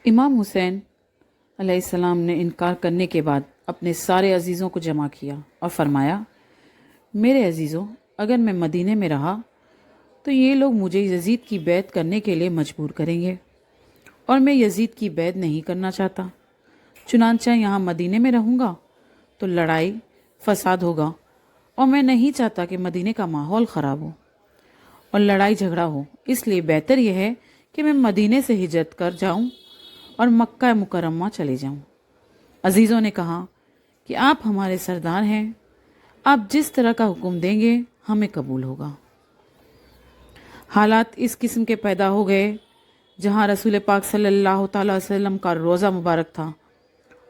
امام حسین علیہ السلام نے انکار کرنے کے بعد اپنے سارے عزیزوں کو جمع کیا اور فرمایا، میرے عزیزوں، اگر میں مدینے میں رہا تو یہ لوگ مجھے یزید کی بیعت کرنے کے لیے مجبور کریں گے، اور میں یزید کی بیعت نہیں کرنا چاہتا۔ چنانچہ یہاں مدینے میں رہوں گا تو لڑائی فساد ہوگا، اور میں نہیں چاہتا کہ مدینے کا ماحول خراب ہو اور لڑائی جھگڑا ہو۔ اس لیے بہتر یہ ہے کہ میں مدینے سے ہجرت کر جاؤں اور مکہ مکرمہ چلے جاؤں۔ عزیزوں نے کہا کہ آپ ہمارے سردار ہیں، آپ جس طرح کا حکم دیں گے ہمیں قبول ہوگا۔ حالات اس قسم کے پیدا ہو گئے جہاں رسول پاک صلی اللہ تعالی وسلم کا روضہ مبارک تھا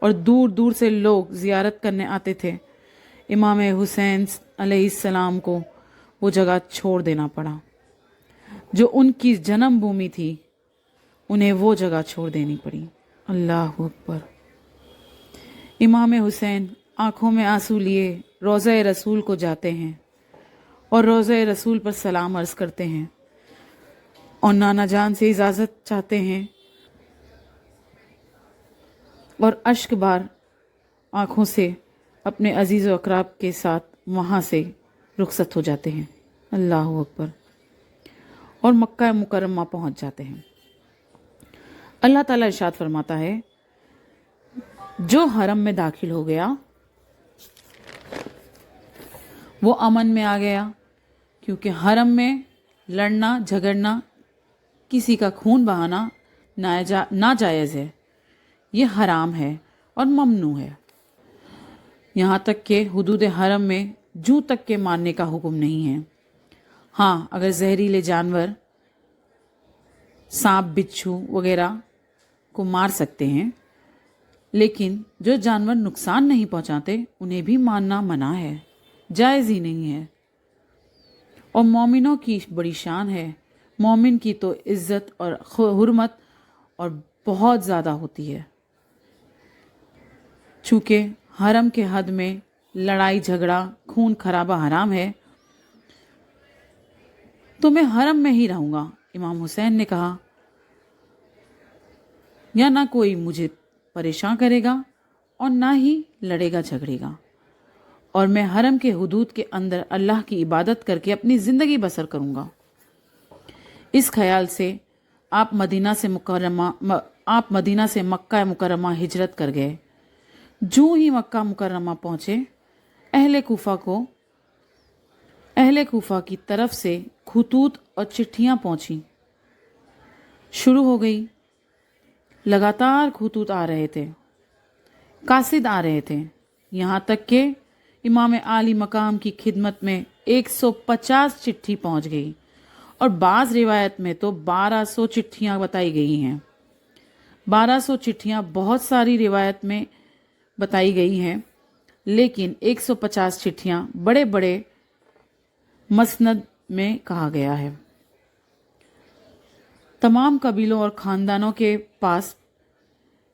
اور دور دور سے لوگ زیارت کرنے آتے تھے۔ امام حسین علیہ السلام کو وہ جگہ چھوڑ دینا پڑا جو ان کی جنم بھومی تھی، انہیں وہ جگہ چھوڑ دینی پڑی۔ اللہ اکبر۔ امام حسین آنکھوں میں آنسو لیے روضہ رسول کو جاتے ہیں اور روضہ رسول پر سلام عرض کرتے ہیں اور نانا جان سے اجازت چاہتے ہیں، اور اشک بار آنکھوں سے اپنے عزیز و اقراب کے ساتھ وہاں سے رخصت ہو جاتے ہیں۔ اللہ اکبر۔ اور مکہ مکرمہ پہنچ جاتے ہیں۔ اللہ تعالیٰ ارشاد فرماتا ہے، جو حرم میں داخل ہو گیا وہ امن میں آ گیا، کیونکہ حرم میں لڑنا جھگڑنا، کسی کا خون بہانا ناجائز ہے، یہ حرام ہے اور ممنوع ہے۔ یہاں تک کہ حدود حرم میں جوں تک کے مارنے کا حکم نہیں ہے۔ ہاں، اگر زہریلے جانور سانپ بچھو وغیرہ کو مار سکتے ہیں، لیکن جو جانور نقصان نہیں پہنچاتے انہیں بھی مارنا منع ہے، جائز ہی نہیں ہے۔ اور مومنوں کی بڑی شان ہے، مومن کی تو عزت اور حرمت اور بہت زیادہ ہوتی ہے، چونکہ حرم کے حد میں لڑائی جھگڑا خون خرابہ حرام ہے، تو میں حرم میں ہی رہوں گا۔ امام حسین نے کہا، یا نہ کوئی مجھے پریشان کرے گا اور نہ ہی لڑے گا جھگڑے گا، اور میں حرم کے حدود کے اندر اللہ کی عبادت کر کے اپنی زندگی بسر کروں گا۔ اس خیال سے آپ مدینہ سے مکہ مکرمہ ہجرت کر گئے۔ جو ہی مکہ مکرمہ پہنچے، اہل کوفہ کی طرف سے خطوط اور چٹھیاں پہنچی شروع ہو گئی۔ لگاتار خطوط آ رہے تھے، قاصد آ رہے تھے، یہاں تک کہ امام عالی مقام کی خدمت میں 150 چٹھی پہنچ گئی، اور بعض روایت میں تو 1200 چٹھیاں بتائی گئی ہیں۔ 1200 چٹھیاں بہت ساری روایت میں بتائی گئی ہیں، لیکن 150 چٹھیاں بڑے بڑے مسند میں کہا گیا ہے۔ تمام قبیلوں اور خاندانوں کے پاس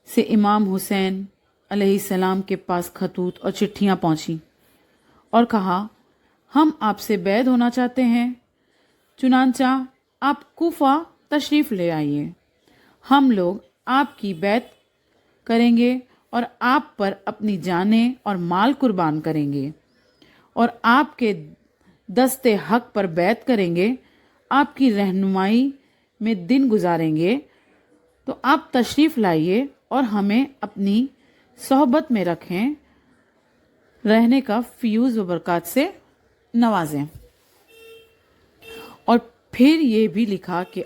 سے امام حسین علیہ السلام کے پاس خطوط اور چٹھیاں پہنچی اور کہا، ہم آپ سے بیعت ہونا چاہتے ہیں، چنانچہ آپ کوفہ تشریف لے آئیے، ہم لوگ آپ کی بیعت کریں گے اور آپ پر اپنی جانیں اور مال قربان کریں گے، اور آپ کے دست حق پر بیعت کریں گے، آپ کی رہنمائی میں دن گزاریں گے، تو آپ تشریف لائیے اور ہمیں اپنی صحبت میں رہنے کا فیوز و برکات سے نوازیں۔ اور پھر یہ بھی لکھا کہ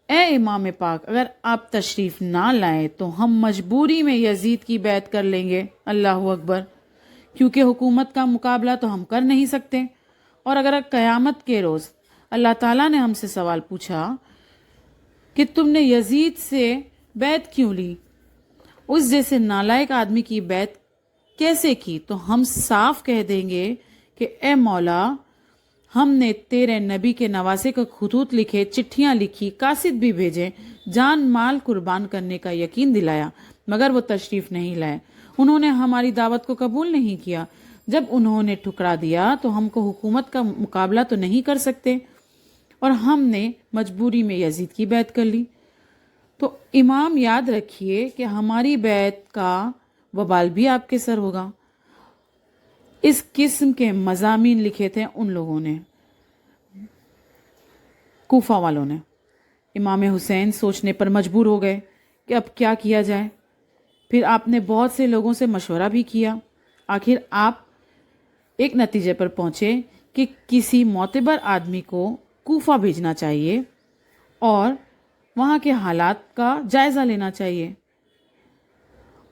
اے امام پاک، اگر آپ تشریف نہ لائیں تو ہم مجبوری میں یزید کی بیعت کر لیں گے۔ اللہ اکبر۔ کیونکہ حکومت کا مقابلہ تو ہم کر نہیں سکتے، اور اگر قیامت کے روز اللہ تعالیٰ نے ہم سے سوال پوچھا کہ تم نے یزید سے بیعت کیوں لی، اس جیسے نالائق آدمی کی بیعت کیسے کی، تو ہم صاف کہہ دیں گے کہ اے مولا، ہم نے تیرے نبی کے نواسے کو خطوط لکھے، چٹھیاں لکھی، قاصد بھی بھیجے، جان مال قربان کرنے کا یقین دلایا، مگر وہ تشریف نہیں لائے، انہوں نے ہماری دعوت کو قبول نہیں کیا۔ جب انہوں نے ٹھکرا دیا تو ہم کو حکومت کا مقابلہ تو نہیں کر سکتے، اور ہم نے مجبوری میں یزید کی بیعت کر لی۔ تو امام یاد رکھیے کہ ہماری بیعت کا وبال بھی آپ کے سر ہوگا۔ اس قسم کے مضامین لکھے تھے ان لوگوں نے، کوفہ والوں نے۔ امام حسین سوچنے پر مجبور ہو گئے کہ اب کیا کیا جائے۔ پھر آپ نے بہت سے لوگوں سے مشورہ بھی کیا۔ آخر آپ ایک نتیجے پر پہنچے کہ کسی معتبر آدمی کو کوفہ بھیجنا چاہیے اور وہاں کے حالات کا جائزہ لینا چاہیے،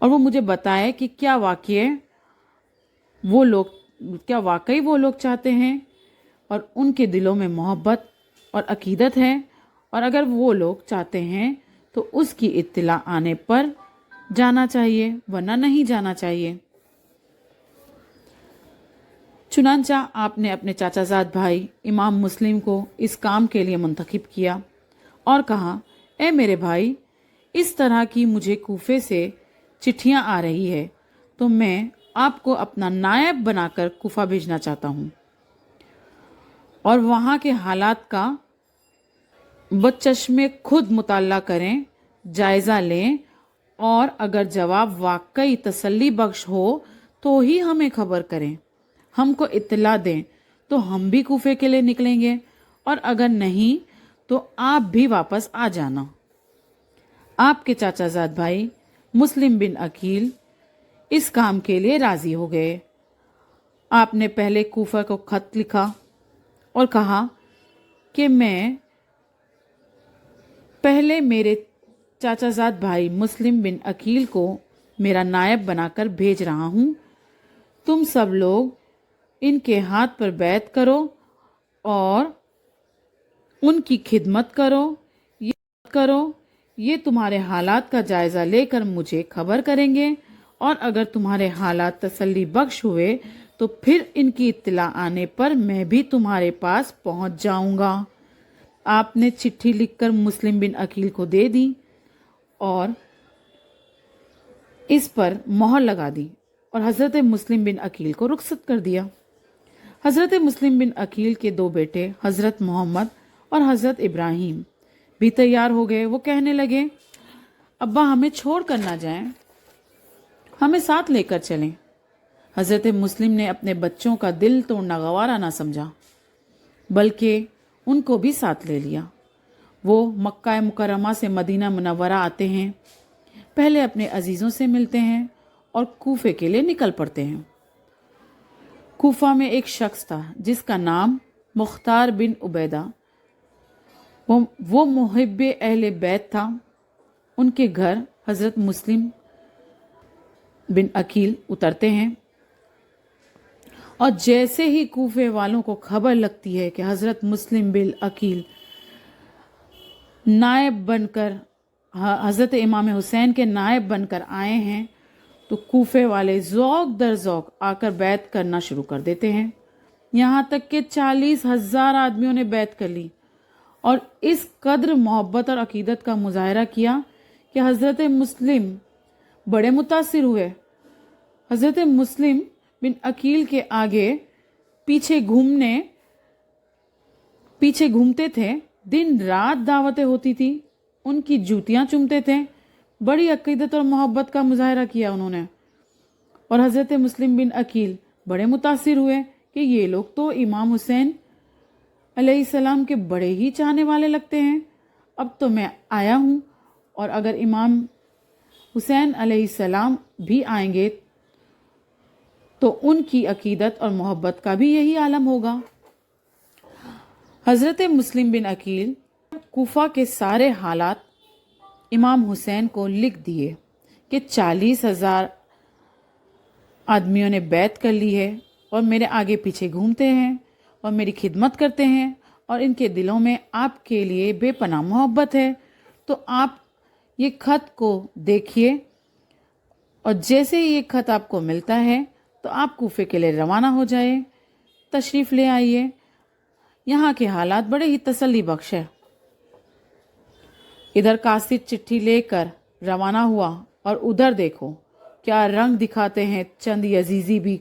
اور وہ مجھے بتائے کہ کیا واقعی وہ لوگ چاہتے ہیں اور ان کے دلوں میں محبت اور عقیدت ہے، اور اگر وہ لوگ چاہتے ہیں تو اس کی اطلاع آنے پر جانا چاہیے، ورنہ نہیں جانا چاہیے۔ چنانچہ آپ نے اپنے چاچا زاد بھائی امام مسلم کو اس کام کے لیے منتخب کیا اور کہا، اے میرے بھائی، اس طرح کی مجھے کوفے سے چٹھیاں آ رہی ہے تو میں آپ کو اپنا نائب بنا کر کوفہ بھیجنا چاہتا ہوں، اور وہاں کے حالات کا بچشمے خود مطالعہ کریں، جائزہ لیں، اور اگر جواب واقعی تسلی بخش ہو تو ہی ہمیں خبر کریں، ہم کو اطلاع دیں تو ہم بھی کوفے کے لیے نکلیں گے، اور اگر نہیں تو آپ بھی واپس آ جانا۔ آپ کے چاچا زاد بھائی مسلم بن عقیل اس کام کے لیے راضی ہو گئے۔ آپ نے پہلے کوفہ کو خط لکھا اور کہا کہ میں پہلے میرے چاچا زاد بھائی مسلم بن عقیل کو میرا نائب بنا کر بھیج رہا ہوں، تم سب لوگ ان کے ہاتھ پر بیعت کرو اور ان کی خدمت کرو، یہ تمہارے حالات کا جائزہ لے کر مجھے خبر کریں گے، اور اگر تمہارے حالات تسلی بخش ہوئے تو پھر ان کی اطلاع آنے پر میں بھی تمہارے پاس پہنچ جاؤں گا۔ آپ نے چٹھی لکھ کر مسلم بن عقیل کو دے دی اور اس پر مہر لگا دی اور حضرت مسلم بن عقیل کو رخصت کر دیا۔ حضرت مسلم بن عقیل کے دو بیٹے حضرت محمد اور حضرت ابراہیم بھی تیار ہو گئے۔ وہ کہنے لگے، ابا ہمیں چھوڑ کر نہ جائیں، ہمیں ساتھ لے کر چلیں۔ حضرت مسلم نے اپنے بچوں کا دل توڑنا گوارا نہ سمجھا، بلکہ ان کو بھی ساتھ لے لیا۔ وہ مکہ مکرمہ سے مدینہ منورہ آتے ہیں، پہلے اپنے عزیزوں سے ملتے ہیں اور کوفے کے لیے نکل پڑتے ہیں۔ کوفہ میں ایک شخص تھا جس کا نام مختار بن عبیدہ، وہ محب اہل بیت تھا۔ ان کے گھر حضرت مسلم بن عقیل اترتے ہیں، اور جیسے ہی کوفے والوں کو خبر لگتی ہے کہ حضرت مسلم بن عقیل نائب بن کر حضرت امام حسین کے نائب بن کر آئے ہیں، تو کوفے والے ذوق در ذوق آ کر بیعت کرنا شروع کر دیتے ہیں، یہاں تک کہ 40,000 آدمیوں نے بیعت کر لی، اور اس قدر محبت اور عقیدت کا مظاہرہ کیا کہ حضرت مسلم بڑے متاثر ہوئے۔ حضرت مسلم بن عقیل کے آگے پیچھے گھومتے تھے، دن رات دعوتیں ہوتی تھی، ان کی جوتیاں چومتے تھے، بڑی عقیدت اور محبت کا مظاہرہ کیا انہوں نے، اور حضرت مسلم بن عقیل بڑے متاثر ہوئے کہ یہ لوگ تو امام حسین علیہ السلام کے بڑے ہی چاہنے والے لگتے ہیں، اب تو میں آیا ہوں، اور اگر امام حسین علیہ السلام بھی آئیں گے تو ان کی عقیدت اور محبت کا بھی یہی عالم ہوگا۔ حضرت مسلم بن عقیل کوفہ کے سارے حالات امام حسین کو لکھ دیے کہ 40,000 آدمیوں نے بیعت کر لی ہے اور میرے آگے پیچھے گھومتے ہیں اور میری خدمت کرتے ہیں، اور ان کے دلوں میں آپ کے لیے بے پناہ محبت ہے، تو آپ یہ خط کو دیکھیے، اور جیسے ہی یہ خط آپ کو ملتا ہے تو آپ کوفے کے لیے روانہ ہو جائیں، تشریف لے آئیے، یہاں کے حالات بڑے ہی تسلی بخش ہے۔ ادھر قاصد چٹھی لے کر روانہ ہوا، اور ادھر دیکھو کیا رنگ دکھاتے ہیں چند یزیدی بھی